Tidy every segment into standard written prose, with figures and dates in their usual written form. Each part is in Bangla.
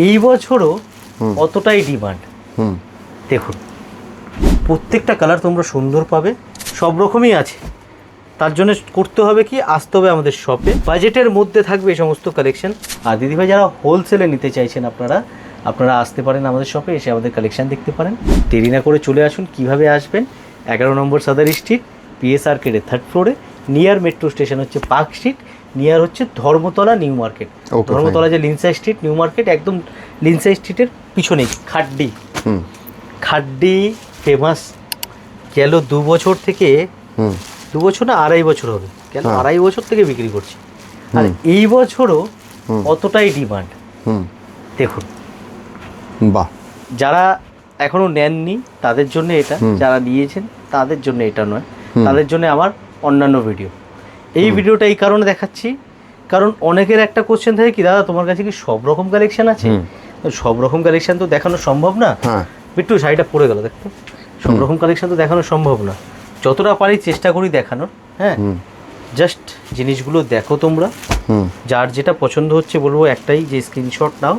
এই বছরও অতটাই ডিমান্ড। দেখুন প্রত্যেকটা কালার তোমরা সুন্দর পাবে, সব রকমই আছে। তার জন্য করতে হবে কি, আসতে হবে আমাদের শপে। বাজেটের মধ্যে থাকবে এই সমস্ত কালেকশন। আর দিদিভাই যারা হোলসেলে নিতে চাইছেন আপনারা আসতে পারেন আমাদের শপে, এসে আমাদের কালেকশন দেখতে পারেন। দেরি না করে চলে আসুন। কিভাবে আসবেন, 11 নম্বর সাদার স্ট্রিট, পিএস আর্কেডের 3rd ফ্লোরে, নিয়ার মেট্রো স্টেশন হচ্ছে পার্ক স্ট্রিট, নিয়ার হচ্ছে ধর্মতলা নিউ মার্কেট। ধর্মতলা যে লিনসাই স্ট্রিট নিউ মার্কেট, একদম লিনসাই স্ট্রিটের পিছনেই খাড্ডি ফেমাস। গেল 2 বছর থেকে, 2 বছর না 2.5 বছর হবে, কেন 2.5 বছর থেকে বিক্রি করছি। আর এই বছরও অতটাই ডিমান্ড। দেখুন বাহ, যারা এখনো নেননি তাদের জন্য এটা, যারা নিয়েছেন তাদের জন্য এটা নয়, তাদের জন্য আমার অন্যান্য ভিডিও। এই ভিডিওটা এই কারণে দেখাচ্ছি, কারণ অনেকের একটা কোশ্চেন থাকে কি, দাদা তোমার কাছে কি সব রকম কালেকশন আছে? সব রকম কালেকশন তো দেখানো সম্ভব না। একটু শাড়িটা পরে গেল, দেখতো সব রকম কালেকশন তো দেখানো সম্ভব না। যতটা পারি চেষ্টা করি দেখানোর। হ্যাঁ, জাস্ট জিনিসগুলো দেখো তোমরা, যার যেটা পছন্দ হচ্ছে বলবো একটাই, যে স্ক্রিনশট নাও।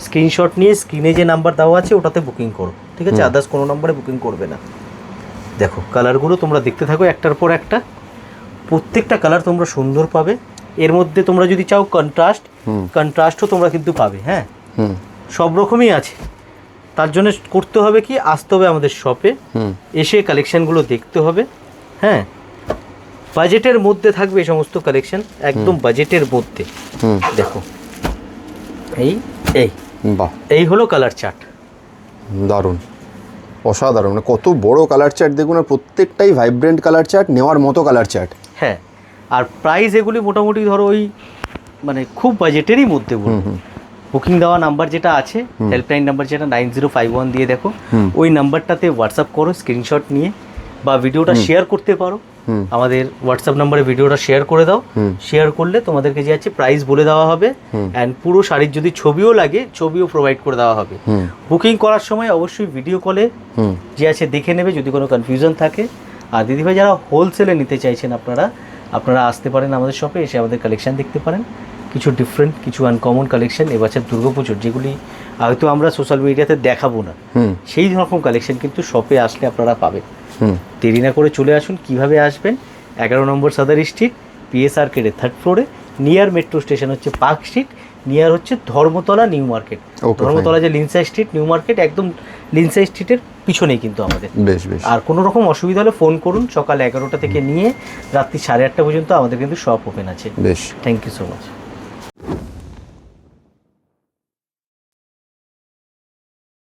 স্ক্রিনশট নিয়ে স্ক্রিনে যে নাম্বার দেওয়া আছে ওটাতে বুকিং করো, ঠিক আছে? আদার্স কোনো নম্বরে বুকিং করবে না। দেখো কালারগুলো তোমরা দেখতে থাকো একটার পর একটা। প্রত্যেকটা কালার তোমরা সুন্দর পাবে। এর মধ্যে তোমরা যদি চাও কন্ট্রাস্টও তোমরা কিন্তু পাবে। হ্যাঁ, সব রকমই আছে। তার জন্য করতে হবে কি, আসতে হবে আমাদের শপে, এসে কালেকশানগুলো দেখতে হবে। হ্যাঁ, বাজেটের মধ্যে থাকবে এই সমস্ত কালেকশন, একদম বাজেটের মধ্যে। দেখো এই হলো কালার চার্ট। দারুণ, অসাধারণ, মানে কত বড় কালার চার্ট দেখুন, আর প্রত্যেকটাই ভাইব্রেন্ট কালার চার্ট, নেওয়ার মতো কালার চার্ট। হ্যাঁ, আর প্রাইস এগুলি মোটামুটি ধরো ওই মানে খুব বাজেটেরই মধ্যে বলবো। বুকিং দেওয়া নাম্বার যেটা আছে, হেল্পলাইন নাম্বার যেটা 9051 দিয়ে দেখো, ওই নাম্বারটাতে হোয়াটসঅ্যাপ করো স্ক্রিনশট নিয়ে, বা ভিডিওটা শেয়ার করতে পারো। আমাদের হোয়াটসঅ্যাপ নাম্বারে ভিডিওটা শেয়ার করে দাও। শেয়ার করলে তোমাদেরকে যে আছে প্রাইস বলে দেওয়া হবে, অ্যান্ড পুরো শাড়ির যদি ছবিও লাগে ছবিও প্রোভাইড করে দেওয়া হবে। বুকিং করার সময় অবশ্যই ভিডিও কলে যে আছে দেখে নেবে যদি কোনো কনফিউশন থাকে। আর দিদিভাই যারা হোলসেলে নিতে চাইছেন আপনারা আসতে পারেন আমাদের শপে, এসে আমাদের কালেকশান দেখতে পারেন। কিছু ডিফারেন্ট, কিছু আনকমন কালেকশন এবছর দুর্গাপুজোর, যেগুলি হয়তো আমরা সোশ্যাল মিডিয়াতে দেখাবো না, সেই রকম কালেকশন কিন্তু শপে আসলে আপনারা পাবেন। দেরি না করে চলে আসুন। কিভাবে আসবেন, 11 নম্বর সাদার স্ট্রিট, পিএস আর্কেডের 3rd ফ্লোরে, নিয়ার মেট্রো স্টেশন হচ্ছে পার্ক স্ট্রিট, নিয়ার হচ্ছে ধর্মতলা নিউ মার্কেট। ধর্মতলা যে লিনসাই স্ট্রিট নিউ মার্কেট, একদম লিনসাই স্ট্রিটের পিছনেই কিন্তু আমাদের। আর কোনো রকম অসুবিধা হলে ফোন করুন। সকাল 11টা থেকে নিয়ে রাত্রি 8:30 পর্যন্ত আমাদের কিন্তু শপ ওপেন আছে। Thank you so much.